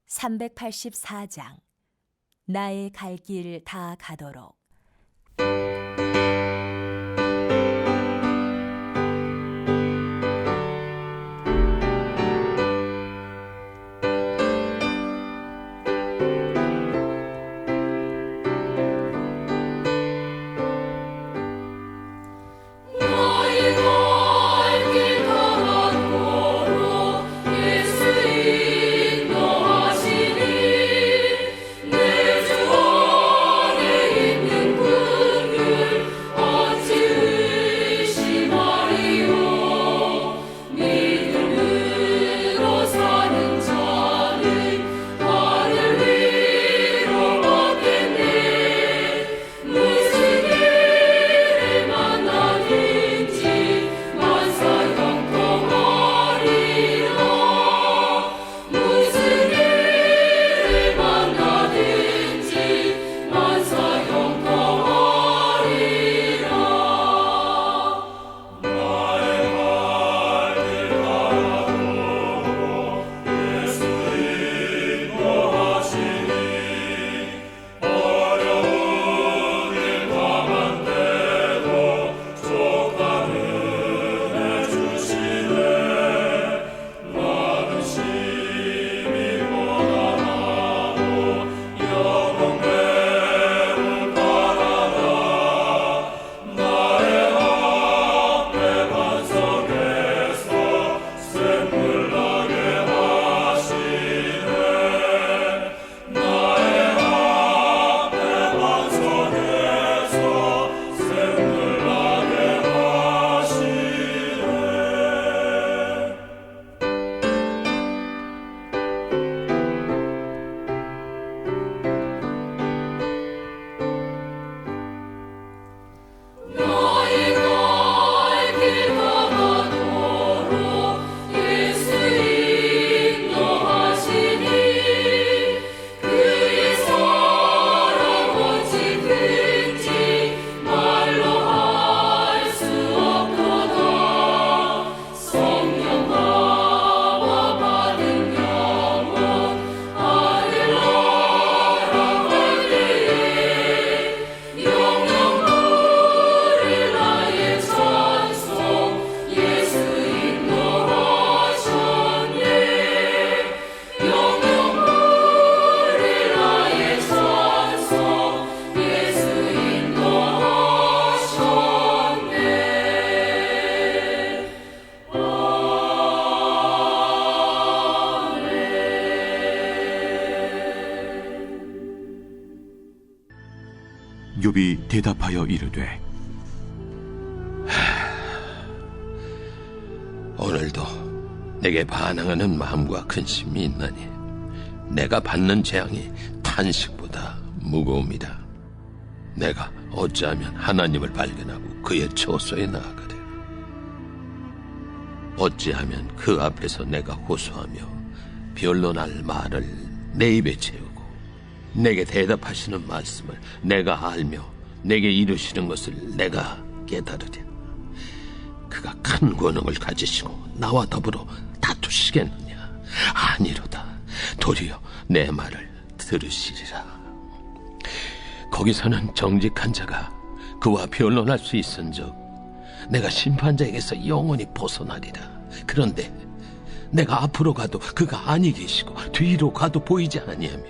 384장 나의 갈 길 다 가도록. 욥이 대답하여 이르되 오늘도 내게 반항하는 마음과 근심이 있나니 내가 받는 재앙이 탄식보다 무거움이다. 내가 어찌하면 하나님을 발견하고 그의 처소에 나아가랴. 어찌하면 그 앞에서 내가 호소하며 변론할 말을 내 입에 채우고 내게 대답하시는 말씀을 내가 알며 내게 이루시는 것을 내가 깨달으랴. 그가 큰 권능을 가지시고 나와 더불어 다투시겠느냐? 아니로다. 도리어 내 말을 들으시리라. 거기서는 정직한 자가 그와 변론할 수 있은즉 내가 심판자에게서 영원히 벗어나리라. 그런데 내가 앞으로 가도 그가 아니 계시고 뒤로 가도 보이지 아니하며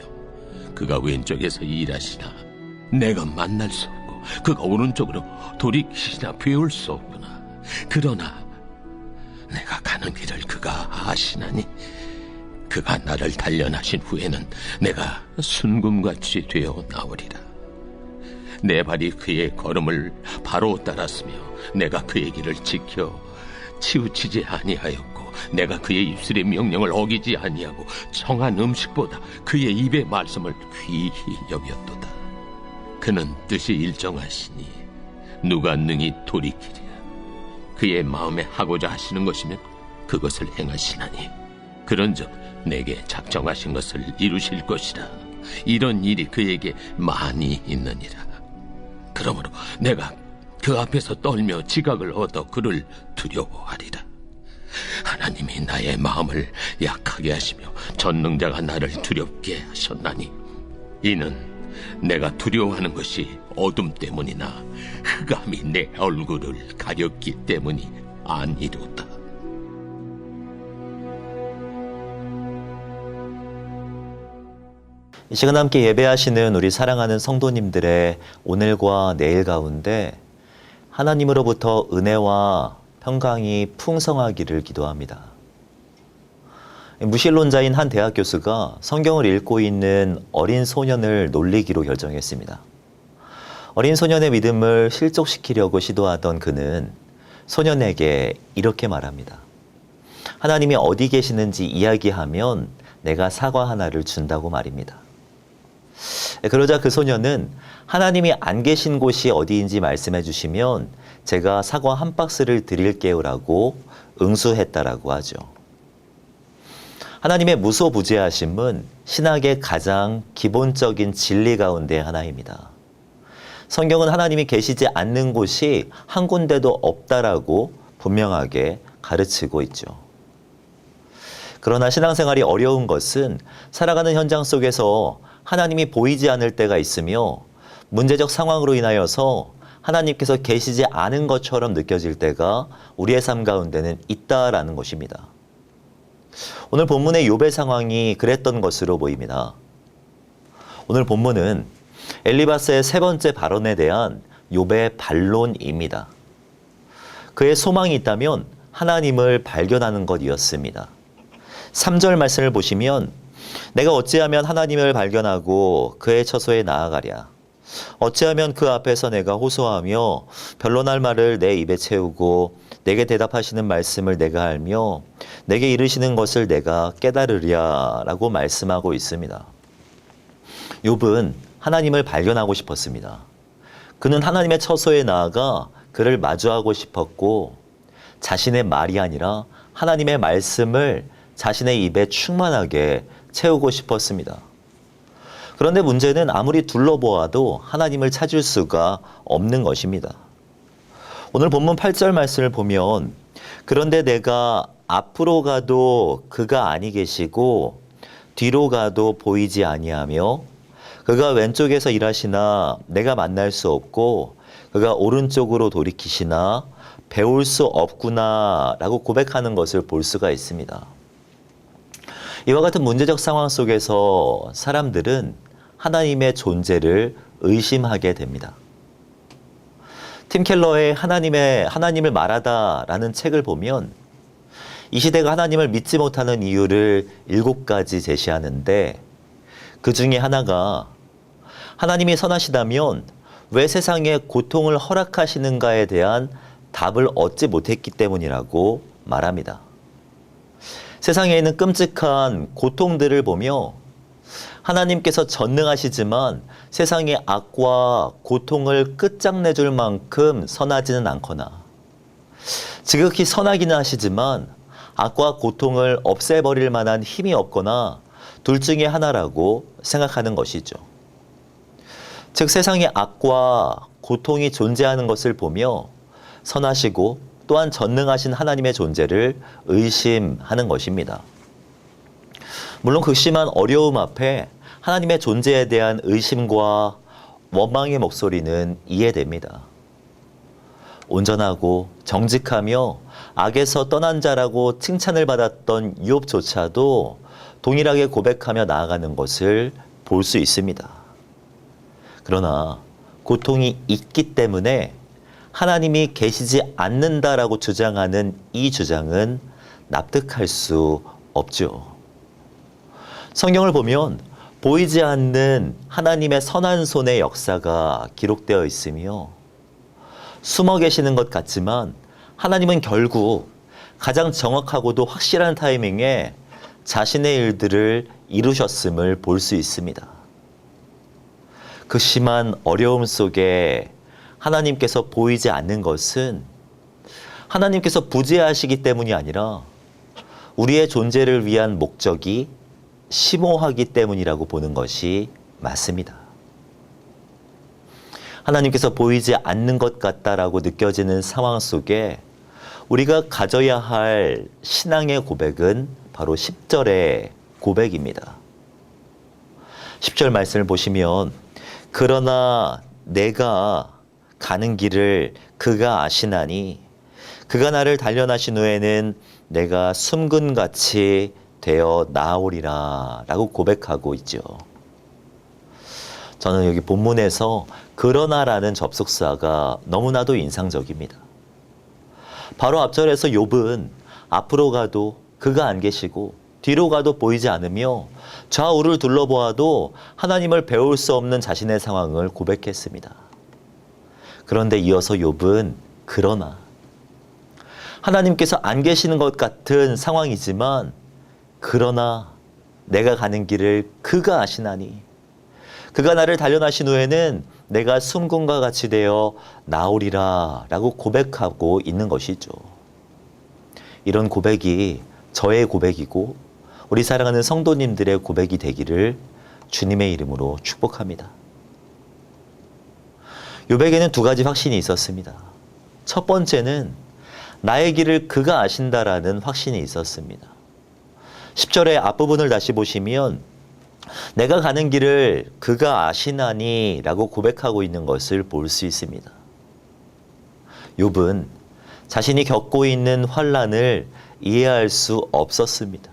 그가 왼쪽에서 일하시나 내가 만날 수 없고 그가 오른쪽으로 돌이키시나 배울 수 없구나. 그러나 내가 가는 길을 그가 아시나니 그가 나를 단련하신 후에는 내가 순금같이 되어 나오리라. 내 발이 그의 걸음을 바로 따랐으며 내가 그의 길을 지켜 치우치지 아니하였고 내가 그의 입술의 명령을 어기지 아니하고 청한 음식보다 그의 입의 말씀을 귀히 여겼도다. 그는 뜻이 일정하시니 누가 능히 돌이키랴. 그의 마음에 하고자 하시는 것이면 그것을 행하시나니 그런즉 내게 작정하신 것을 이루실 것이라. 이런 일이 그에게 많이 있느니라. 그러므로 내가 그 앞에서 떨며 지각을 얻어 그를 두려워하리라. 하나님이 나의 마음을 약하게 하시며 전능자가 나를 두렵게 하셨나니 이는 내가 두려워하는 것이 어둠 때문이나 흑암이 내 얼굴을 가렸기 때문이 아니로다. 이 시간 함께 예배하시는 우리 사랑하는 성도님들의 오늘과 내일 가운데 하나님으로부터 은혜와 평강이 풍성하기를 기도합니다. 무신론자인 한 대학 교수가 성경을 읽고 있는 어린 소년을 놀리기로 결정했습니다. 어린 소년의 믿음을 실족시키려고 시도하던 그는 소년에게 이렇게 말합니다. 하나님이 어디 계시는지 이야기하면 내가 사과 하나를 준다고 말입니다. 그러자 그 소년은 하나님이 안 계신 곳이 어디인지 말씀해 주시면 제가 사과 한 박스를 드릴게요 라고 응수했다라고 하죠. 하나님의 무소부재하심은 신학의 가장 기본적인 진리 가운데 하나입니다. 성경은 하나님이 계시지 않는 곳이 한 군데도 없다라고 분명하게 가르치고 있죠. 그러나 신앙생활이 어려운 것은 살아가는 현장 속에서 하나님이 보이지 않을 때가 있으며 문제적 상황으로 인하여서 하나님께서 계시지 않은 것처럼 느껴질 때가 우리의 삶 가운데는 있다라는 것입니다. 오늘 본문의 욥의 상황이 그랬던 것으로 보입니다. 오늘 본문은 엘리바스의 세 번째 발언에 대한 욥의 반론입니다. 그의 소망이 있다면 하나님을 발견하는 것이었습니다. 3절 말씀을 보시면 내가 어찌하면 하나님을 발견하고 그의 처소에 나아가랴. 어찌하면 그 앞에서 내가 호소하며 변론할 말을 내 입에 채우고 내게 대답하시는 말씀을 내가 알며 내게 이르시는 것을 내가 깨달으랴 라고 말씀하고 있습니다. 욥은 하나님을 발견하고 싶었습니다. 그는 하나님의 처소에 나아가 그를 마주하고 싶었고 자신의 말이 아니라 하나님의 말씀을 자신의 입에 충만하게 채우고 싶었습니다. 그런데 문제는 아무리 둘러보아도 하나님을 찾을 수가 없는 것입니다. 오늘 본문 8절 말씀을 보면 그런데 내가 앞으로 가도 그가 아니 계시고 뒤로 가도 보이지 아니하며 그가 왼쪽에서 일하시나 내가 만날 수 없고 그가 오른쪽으로 돌이키시나 배울 수 없구나 라고 고백하는 것을 볼 수가 있습니다. 이와 같은 문제적 상황 속에서 사람들은 하나님의 존재를 의심하게 됩니다. 팀 켈러의 하나님을 말하다라는 책을 보면 이 시대가 하나님을 믿지 못하는 이유를 7가지 제시하는데 그 중에 하나가 하나님이 선하시다면 왜 세상에 고통을 허락하시는가에 대한 답을 얻지 못했기 때문이라고 말합니다. 세상에 있는 끔찍한 고통들을 보며 하나님께서 전능하시지만 세상의 악과 고통을 끝장내줄 만큼 선하지는 않거나 지극히 선하기는 하시지만 악과 고통을 없애버릴 만한 힘이 없거나 둘 중에 하나라고 생각하는 것이죠. 즉 세상에 악과 고통이 존재하는 것을 보며 선하시고 또한 전능하신 하나님의 존재를 의심하는 것입니다. 물론 극심한 어려움 앞에 하나님의 존재에 대한 의심과 원망의 목소리는 이해됩니다. 온전하고 정직하며 악에서 떠난 자라고 칭찬을 받았던 욥조차도 동일하게 고백하며 나아가는 것을 볼 수 있습니다. 그러나 고통이 있기 때문에 하나님이 계시지 않는다라고 주장하는 이 주장은 납득할 수 없죠. 성경을 보면 보이지 않는 하나님의 선한 손의 역사가 기록되어 있으며 숨어 계시는 것 같지만 하나님은 결국 가장 정확하고도 확실한 타이밍에 자신의 일들을 이루셨음을 볼 수 있습니다. 그 심한 어려움 속에 하나님께서 보이지 않는 것은 하나님께서 부재하시기 때문이 아니라 우리의 존재를 위한 목적이 심오하기 때문이라고 보는 것이 맞습니다. 하나님께서 보이지 않는 것 같다라고 느껴지는 상황 속에 우리가 가져야 할 신앙의 고백은 바로 10절의 고백입니다. 10절 말씀을 보시면 그러나 내가 가는 길을 그가 아시나니 그가 나를 단련하신 후에는 내가 숨근같이 되어 나오리라 라고 고백하고 있죠. 저는 여기 본문에서 그러나라는 접속사가 너무나도 인상적입니다. 바로 앞절에서 욥은 앞으로 가도 그가 안 계시고 뒤로 가도 보이지 않으며 좌우를 둘러보아도 하나님을 배울 수 없는 자신의 상황을 고백했습니다. 그런데 이어서 욥은 그러나 하나님께서 안 계시는 것 같은 상황이지만 그러나 내가 가는 길을 그가 아시나니 그가 나를 단련하신 후에는 내가 숨군과 같이 되어 나오리라 라고 고백하고 있는 것이죠. 이런 고백이 저의 고백이고 우리 사랑하는 성도님들의 고백이 되기를 주님의 이름으로 축복합니다. 욥에게는 두 가지 확신이 있었습니다. 첫 번째는 나의 길을 그가 아신다라는 확신이 있었습니다. 10절의 앞부분을 다시 보시면 내가 가는 길을 그가 아시나니 라고 고백하고 있는 것을 볼 수 있습니다. 욥은 자신이 겪고 있는 환난을 이해할 수 없었습니다.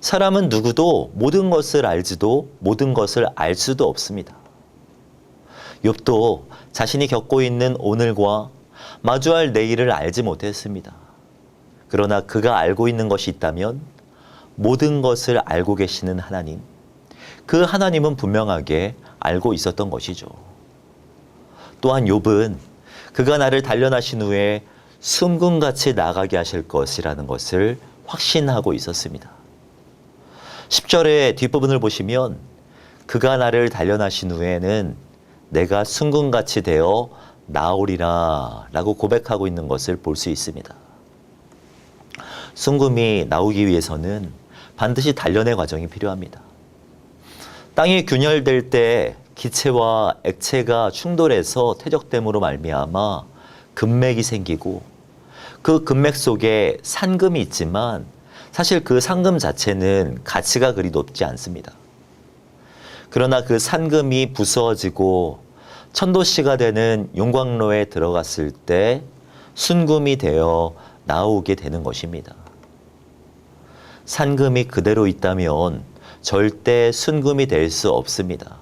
사람은 누구도 모든 것을 알지도 모든 것을 알 수도 없습니다. 욥도 자신이 겪고 있는 오늘과 마주할 내일을 알지 못했습니다. 그러나 그가 알고 있는 것이 있다면 모든 것을 알고 계시는 하나님, 그 하나님은 분명하게 알고 있었던 것이죠. 또한 욥은 그가 나를 단련하신 후에 숨군같이 나가게 하실 것이라는 것을 확신하고 있었습니다. 10절의 뒷부분을 보시면 그가 나를 단련하신 후에는 내가 숨군같이 되어 나오리라 라고 고백하고 있는 것을 볼 수 있습니다. 순금이 나오기 위해서는 반드시 단련의 과정이 필요합니다. 땅이 균열될 때 기체와 액체가 충돌해서 퇴적됨으로 말미암아 금맥이 생기고 그 금맥 속에 산금이 있지만 사실 그 산금 자체는 가치가 그리 높지 않습니다. 그러나 그 산금이 부서지고 천도씨가 되는 용광로에 들어갔을 때 순금이 되어 나오게 되는 것입니다. 산금이 그대로 있다면 절대 순금이 될 수 없습니다.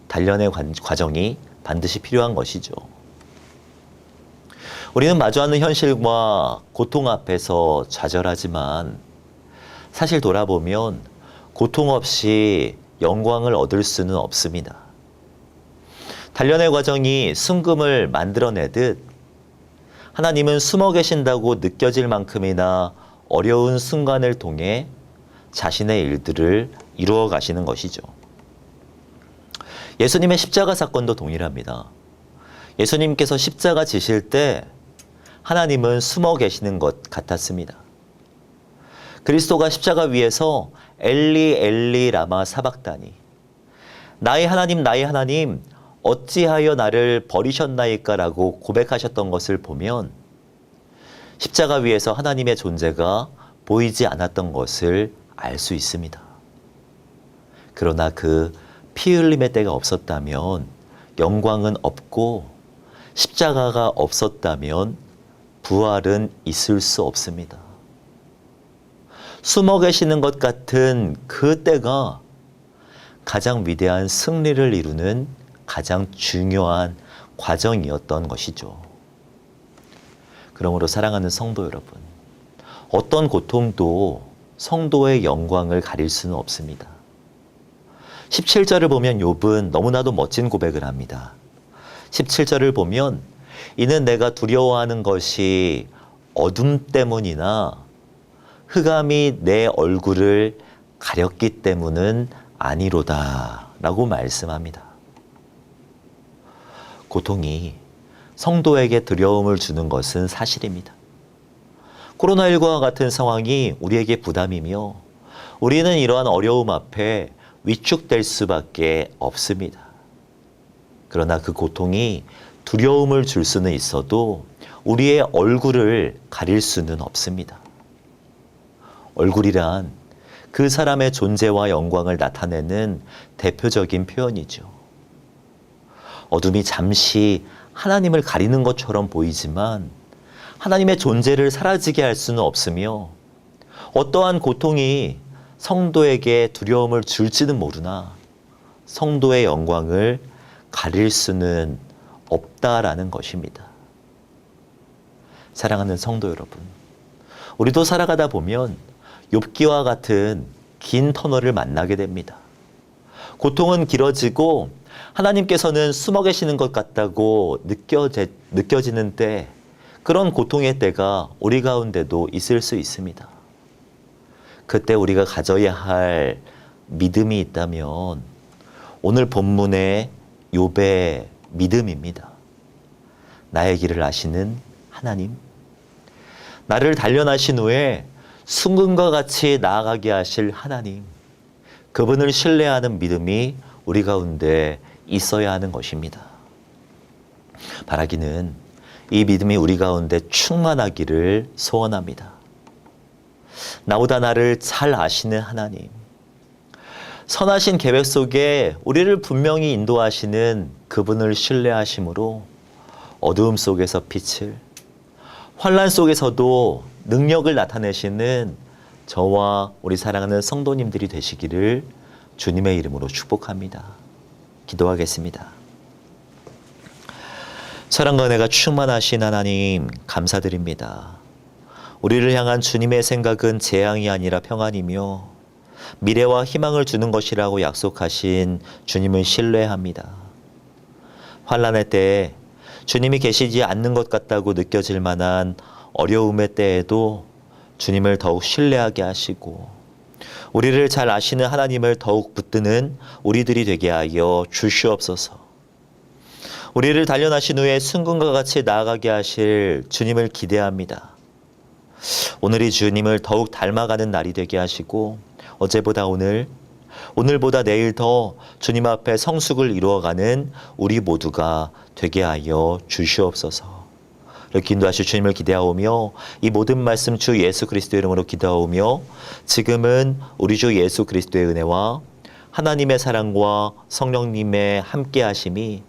단련의 과정이 반드시 필요한 것이죠. 우리는 마주하는 현실과 고통 앞에서 좌절하지만 사실 돌아보면 고통 없이 영광을 얻을 수는 없습니다. 단련의 과정이 순금을 만들어내듯 하나님은 숨어 계신다고 느껴질 만큼이나 어려운 순간을 통해 자신의 일들을 이루어 가시는 것이죠. 예수님의 십자가 사건도 동일합니다. 예수님께서 십자가 지실 때 하나님은 숨어 계시는 것 같았습니다. 그리스도가 십자가 위에서 엘리 엘리 라마 사박다니 나의 하나님 어찌하여 나를 버리셨나이까 라고 고백하셨던 것을 보면 십자가 위에서 하나님의 존재가 보이지 않았던 것을 알 수 있습니다. 그러나 그 피 흘림의 때가 없었다면 영광은 없고 십자가가 없었다면 부활은 있을 수 없습니다. 숨어 계시는 것 같은 그 때가 가장 위대한 승리를 이루는 가장 중요한 과정이었던 것이죠. 그러므로 사랑하는 성도 여러분, 어떤 고통도 성도의 영광을 가릴 수는 없습니다. 17절을 보면 욥은 너무나도 멋진 고백을 합니다. 17절을 보면 이는 내가 두려워하는 것이 어둠 때문이나 흑암이 내 얼굴을 가렸기 때문은 아니로다 라고 말씀합니다. 고통이 성도에게 두려움을 주는 것은 사실입니다. 코로나19와 같은 상황이 우리에게 부담이며 우리는 이러한 어려움 앞에 위축될 수밖에 없습니다. 그러나 그 고통이 두려움을 줄 수는 있어도 우리의 얼굴을 가릴 수는 없습니다. 얼굴이란 그 사람의 존재와 영광을 나타내는 대표적인 표현이죠. 어둠이 잠시 하나님을 가리는 것처럼 보이지만 하나님의 존재를 사라지게 할 수는 없으며 어떠한 고통이 성도에게 두려움을 줄지는 모르나 성도의 영광을 가릴 수는 없다라는 것입니다. 사랑하는 성도 여러분, 우리도 살아가다 보면 욥기와 같은 긴 터널을 만나게 됩니다. 고통은 길어지고 하나님께서는 숨어 계시는 것 같다고 느껴지는 때, 그런 고통의 때가 우리 가운데도 있을 수 있습니다. 그때 우리가 가져야 할 믿음이 있다면 오늘 본문의 욥의 믿음입니다. 나의 길을 아시는 하나님, 나를 단련하신 후에 순금과 같이 나아가게 하실 하나님, 그분을 신뢰하는 믿음이 우리 가운데 있어야 하는 것입니다. 바라기는 이 믿음이 우리 가운데 충만하기를 소원합니다. 나보다 나를 잘 아시는 하나님, 선하신 계획 속에 우리를 분명히 인도하시는 그분을 신뢰하심으로 어두움 속에서 빛을, 환난 속에서도 능력을 나타내시는 저와 우리 사랑하는 성도님들이 되시기를 주님의 이름으로 축복합니다. 기도하겠습니다. 사랑과 은혜가 충만하신 하나님, 감사드립니다. 우리를 향한 주님의 생각은 재앙이 아니라 평안이며 미래와 희망을 주는 것이라고 약속하신 주님을 신뢰합니다. 환난의 때에 주님이 계시지 않는 것 같다고 느껴질 만한 어려움의 때에도 주님을 더욱 신뢰하게 하시고 우리를 잘 아시는 하나님을 더욱 붙드는 우리들이 되게 하여 주시옵소서. 우리를 단련하신 후에 순금과 같이 나아가게 하실 주님을 기대합니다. 오늘이 주님을 더욱 닮아가는 날이 되게 하시고 어제보다 오늘보다 내일 더 주님 앞에 성숙을 이루어가는 우리 모두가 되게 하여 주시옵소서. 이렇게 인도하실 주님을 기대하오며 이 모든 말씀 주 예수 그리스도의 이름으로 기도하오며 지금은 우리 주 예수 그리스도의 은혜와 하나님의 사랑과 성령님의 함께하심이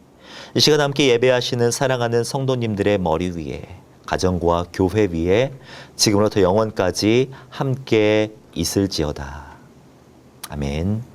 이 시간 함께 예배하시는 사랑하는 성도님들의 머리 위에, 가정과 교회 위에 지금부터 영원까지 함께 있을지어다. 아멘.